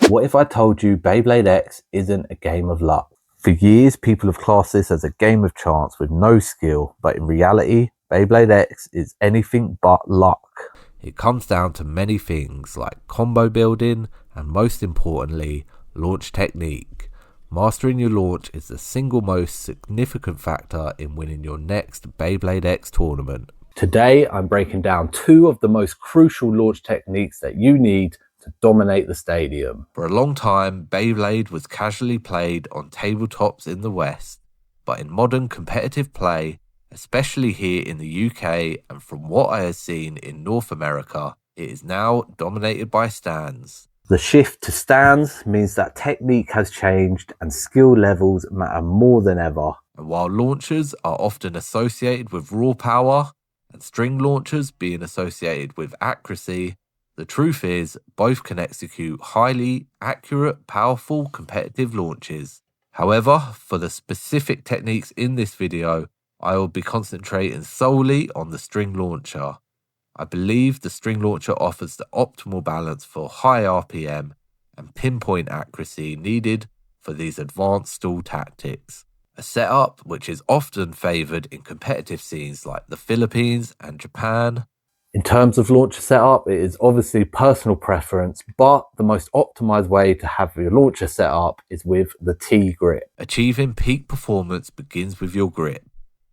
What if I told you Beyblade X isn't a game of luck? For years, people have classed this as a game of chance with no skill, but in reality, Beyblade X is anything but luck. It comes down to many things like combo building and, most importantly, launch technique. Mastering your launch is the single most significant factor in winning your next Beyblade X tournament. Today, I'm breaking down two of the most crucial launch techniques that you need to dominate the stadium. For a long time, Beyblade was casually played on tabletops in the West, but in modern competitive play, especially here in the UK and from what I have seen in North America, it is now dominated by stands. The shift to stands means that technique has changed and skill levels matter more than ever. And while launchers are often associated with raw power and string launchers being associated with accuracy, the truth is both can execute highly accurate, powerful, competitive launches. However, for the specific techniques in this video, I will be concentrating solely on the string launcher. I believe the string launcher offers the optimal balance for high RPM and pinpoint accuracy needed for these advanced stall tactics. A setup which is often favoured in competitive scenes like the Philippines and Japan. In terms of launcher setup, it is obviously personal preference, but the most optimized way to have your launcher set up is with the T grip. Achieving peak performance begins with your grip.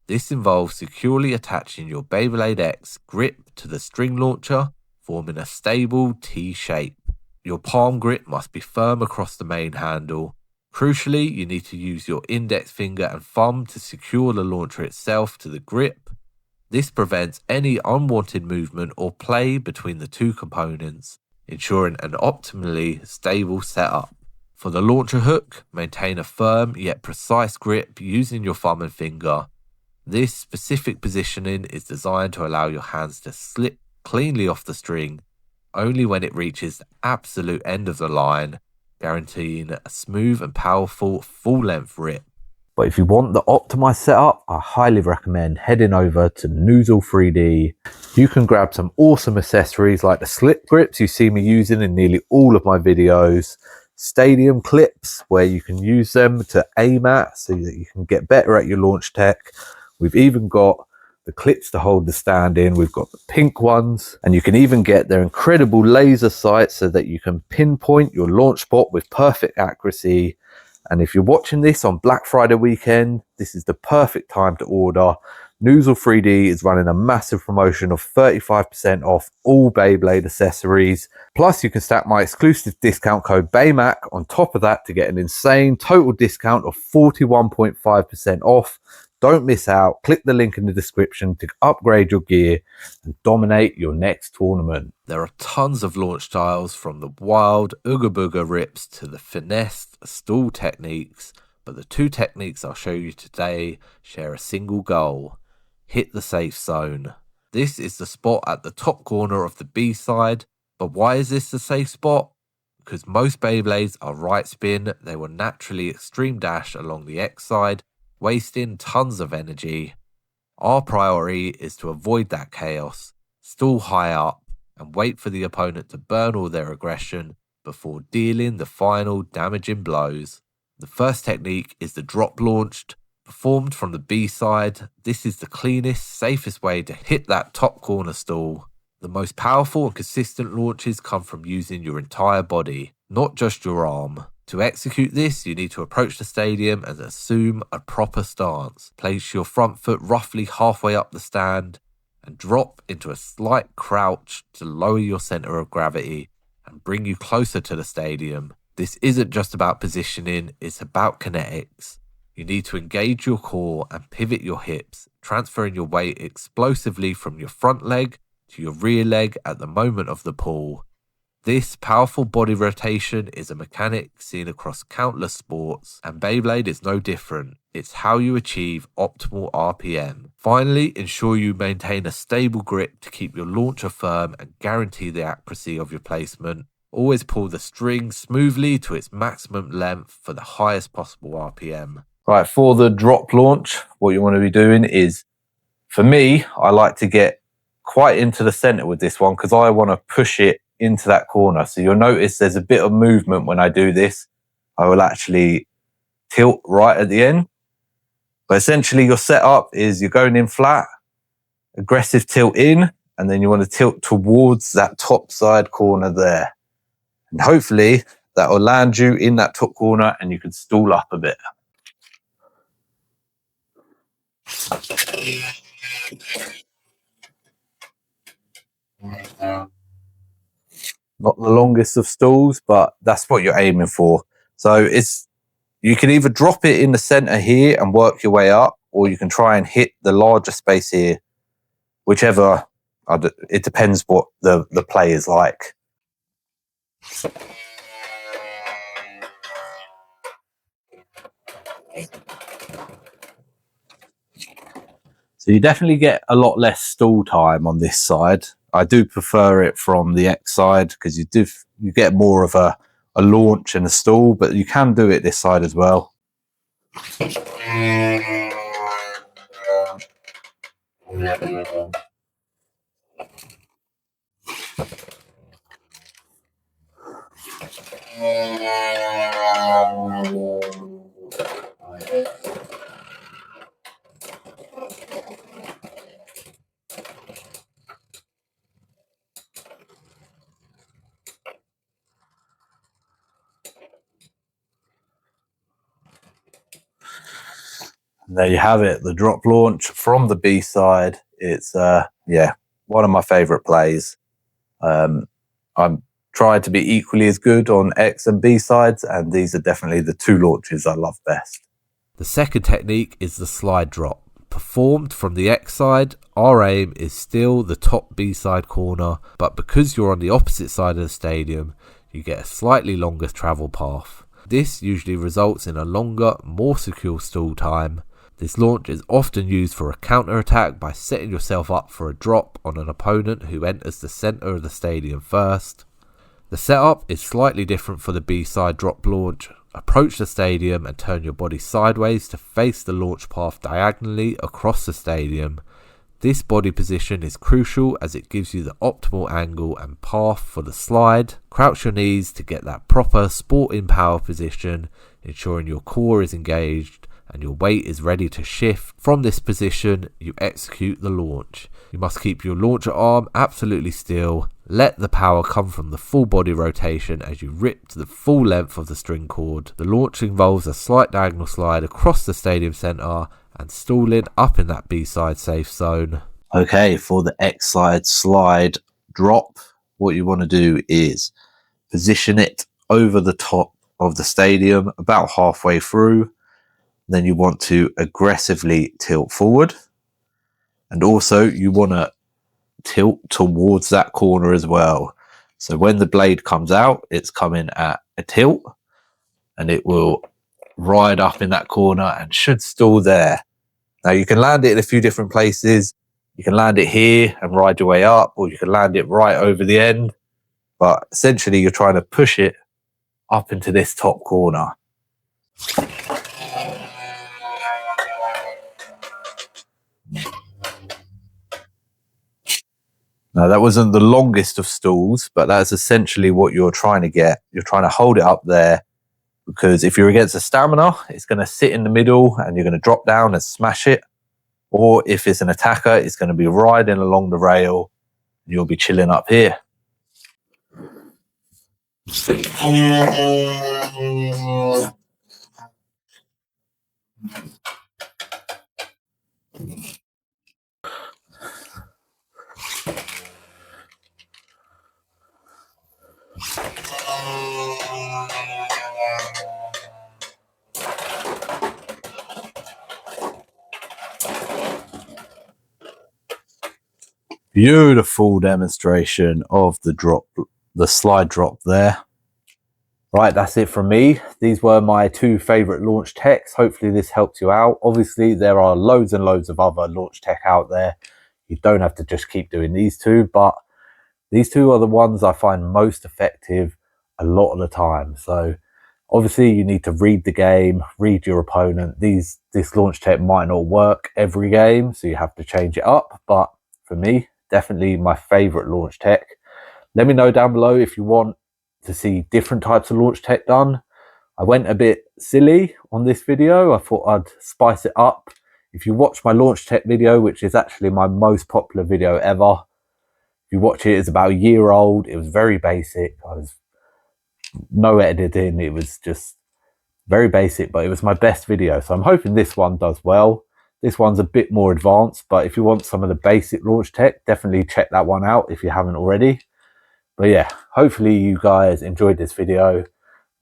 This involves securely attaching your Beyblade X grip to the string launcher, forming a stable T shape. Your palm grip must be firm across the main handle. Crucially, you need to use your index finger and thumb to secure the launcher itself to the grip. This prevents any unwanted movement or play between the two components, ensuring an optimally stable setup. For the launcher hook, maintain a firm yet precise grip using your thumb and finger. This specific positioning is designed to allow your hands to slip cleanly off the string only when it reaches the absolute end of the line, guaranteeing a smooth and powerful full-length rip. But if you want the optimized setup, I highly recommend heading over to Noozle 3D. You can grab some awesome accessories like the slip grips you see me using in nearly all of my videos, stadium clips where you can use them to aim at so that you can get better at your launch tech. We've even got the clips to hold the stand in. We've got the pink ones, and you can even get their incredible laser sights so that you can pinpoint your launch spot with perfect accuracy. And if you're watching this on Black Friday weekend, this is the perfect time to order. Noozle 3D is running a massive promotion of 35% off all Beyblade accessories. Plus, you can stack my exclusive discount code Beyumac on top of that to get an insane total discount of 41.5% off. Don't miss out. Click the link in the description to upgrade your gear and dominate your next tournament. There are tons of launch styles, from the wild Ooga Booga rips to the finessed stall techniques, but the two techniques I'll show you today share a single goal: hit the safe zone. This is the spot at the top corner of the B side, but why is this the safe spot? Because most Beyblades are right spin, they will naturally extreme dash along the X side, wasting tons of energy. Our priority is to avoid that chaos, stall high up, and wait for the opponent to burn all their aggression before dealing the final damaging blows. The first technique is the drop launched. Performed from the B side, this is the cleanest, safest way to hit that top corner stall. The most powerful and consistent launches come from using your entire body, not just your arm. To execute this, you need to approach the stadium and assume a proper stance. Place your front foot roughly halfway up the stand and drop into a slight crouch to lower your center of gravity and bring you closer to the stadium. This isn't just about positioning, it's about kinetics. You need to engage your core and pivot your hips, transferring your weight explosively from your front leg to your rear leg at the moment of the pull. This powerful body rotation is a mechanic seen across countless sports, and Beyblade is no different. It's how you achieve optimal RPM. Finally, ensure you maintain a stable grip to keep your launcher firm and guarantee the accuracy of your placement. Always pull the string smoothly to its maximum length for the highest possible RPM. Right, for the drop launch, what you want to be doing is, for me, I like to get quite into the center with this one because I want to push it into that corner. So you'll notice there's a bit of movement when I do this. I will actually tilt right at the end. But essentially your setup is you're going in flat, aggressive tilt in, and then you want to tilt towards that top side corner there. And hopefully that will land you in that top corner and you can stall up a bit. Not the longest of stalls, but that's what you're aiming for. So you can either drop it in the center here and work your way up, or you can try and hit the larger space here, whichever. It depends what the play is like. So you definitely get a lot less stall time on this side. I do prefer it from the X side because you get more of a launch and a stall, but you can do it this side as well. And there you have it, the drop launch from the B side. It's yeah, one of my favorite plays. I'm trying to be equally as good on X and B sides, and these are definitely the two launches I love best. The second technique is the slide drop. Performed from the X side, our aim is still the top B side corner, but because you're on the opposite side of the stadium, you get a slightly longer travel path. This usually results in a longer, more secure stall time. This launch is often used for a counter-attack by setting yourself up for a drop on an opponent who enters the centre of the stadium first. The setup is slightly different for the B-side drop launch. Approach the stadium and turn your body sideways to face the launch path diagonally across the stadium. This body position is crucial as it gives you the optimal angle and path for the slide. Crouch your knees to get that proper sport in power position, ensuring your core is engaged and your weight is ready to shift. From this position, you execute the launch. You must keep your launcher arm absolutely still. Let the power come from the full body rotation as you rip to the full length of the string cord. The launch involves a slight diagonal slide across the stadium centre and stalling up in that B-side safe zone. Okay, for the X side slide drop, what you want to do is position it over the top of the stadium about halfway through. Then you want to aggressively tilt forward, and also you want to tilt towards that corner as well. So when the blade comes out, it's coming at a tilt and it will ride up in that corner and should stall there. Now you can land it in a few different places. You can land it here and ride your way up, or you can land it right over the end, but essentially you're trying to push it up into this top corner. Now, that wasn't the longest of stalls, but that's essentially what you're trying to get. You're trying to hold it up there, because if you're against a stamina, it's going to sit in the middle and you're going to drop down and smash it. Or if it's an attacker, it's going to be riding along the rail and you'll be chilling up here. Beautiful demonstration of the slide drop there. Right, that's it from me. These were my two favorite launch techs. Hopefully this helps you out. Obviously there are loads and loads of other launch tech out there. You don't have to just keep doing these two, but these two are the ones I find most effective a lot of the time. So obviously you need to read the game, read your opponent. This launch tech might not work every game, so you have to change it up. But for me, definitely my favorite launch tech. Let me know down below if you want to see different types of launch tech done. I went a bit silly on this video. I thought I'd spice it up. If you watch my launch tech video, which is actually my most popular video ever, if you watch it, it's about a year old. It was very basic. I was no editing. It was just very basic, but it was my best video. So I'm hoping this one does well. This one's a bit more advanced, but if you want some of the basic launch tech, definitely check that one out if you haven't already. But yeah, hopefully you guys enjoyed this video.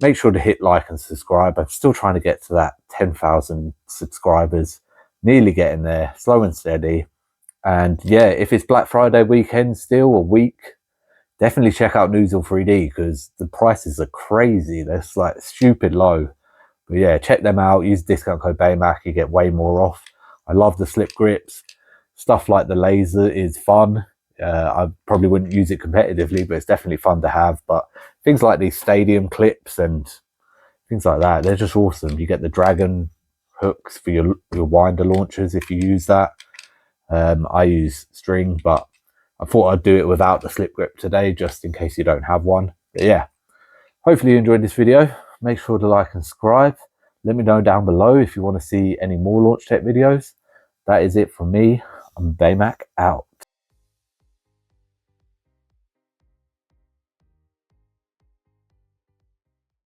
Make sure to hit like and subscribe. I'm still trying to get to that 10,000 subscribers. Nearly getting there, slow and steady. And yeah, if it's Black Friday weekend still, a week, definitely check out Noozle 3D because the prices are crazy. They're like stupid low. But yeah, check them out. Use discount code Beyumac. You get way more off. I love the slip grips. Stuff like the laser is fun. I probably wouldn't use it competitively, but it's definitely fun to have. But things like these stadium clips and things like that, they're just awesome. You get the dragon hooks for your winder launchers if you use that. I use string, but I thought I'd do it without the slip grip today, just in case you don't have one. But yeah, hopefully you enjoyed this video. Make sure to like and subscribe. Let me know down below if you want to see any more launch tech videos. That is it from me. I'm Beyumac out.